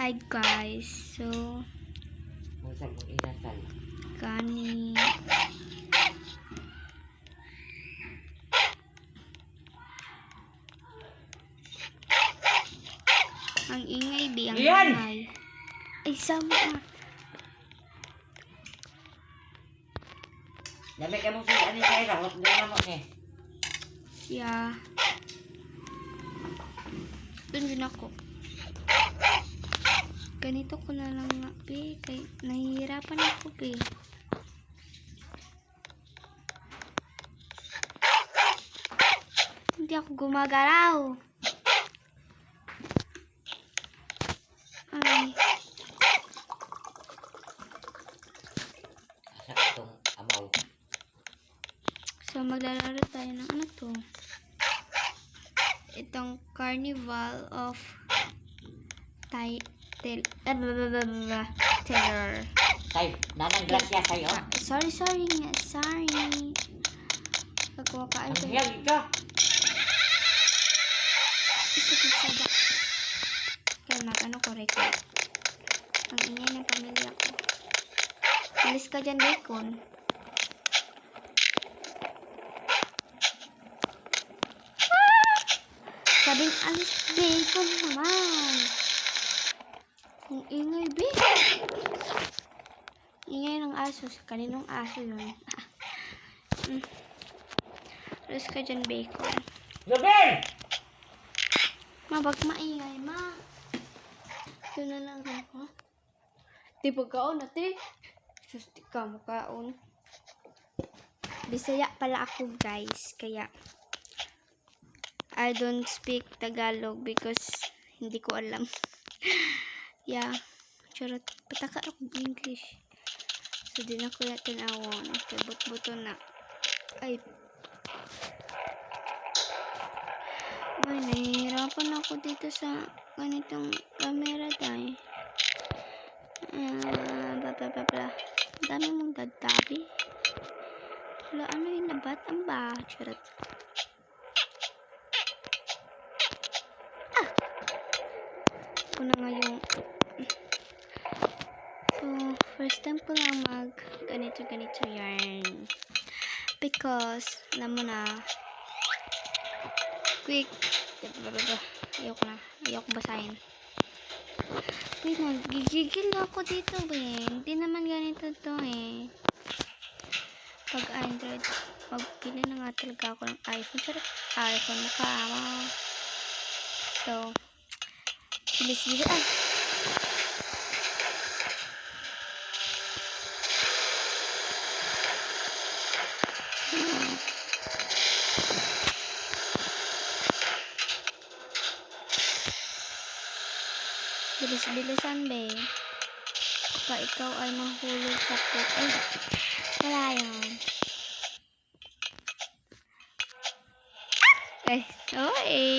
Hi guys, so kani ang ingay biyang ingay ay sama dami ka mong sulaan ni Kyra, huwag na mo ni. yeah dun din ako. Ganito ko na lang nga, be. Kay, nahihirapan ako, be. Hindi ako gumagalaw. Ay. Asa itong amaw. So, maglalaro tayo ng ano to? Itong Carnival of Terror. Tay, nanang grasya sa'yo. Sorry nga. Sorry. Pagkuha ka Ang ay hiyag ka. isipid sa bak. Kaya mag-ano ko record. Ang ingay ng pamilya ko. Alis ka dyan, Bacon. Sabing alis, Bacon naman. Ang ingay, Bacon. Ingay ng aso. Kaninong aso yun? Alis ka dyan, Bacon. Gabi! Mabag maingay, ma. Ito na lang ako. Di pagkaon ate. Susti ka makaon. Bisaya pala ako, guys. Kaya I don't speak Tagalog because hindi ko alam. Yeah. Charot. Pataka ako English. So, din ako yatin awon. Okay, buto na. Ay. Ay, nahihirapan ako dito sa ganitong camera tayo. Bla. Dami mong dadabi. Wala, ano yung nabat? Ang ba? Charot. Ito na nga yung so, first time ko lang mag ganito yarn. Because, alam mo na, quick. Ayoko basahin. Wait na, gigigil ako dito eh. Hindi naman ganito to eh. Pag Android, magpili na nga talaga ako ng iPhone. Sorry, iPhone na kama. So, bilis. Bilis-bilisan, be. Baka ikaw ay mahulog sa pot. Ay, wala yan. Ay, OA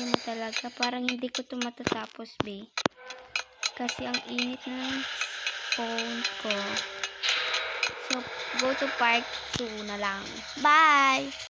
mo talaga. Parang hindi ko ito matatapos, be. Kasi ang init ng phone ko. So, go to part 2 na lang. Bye!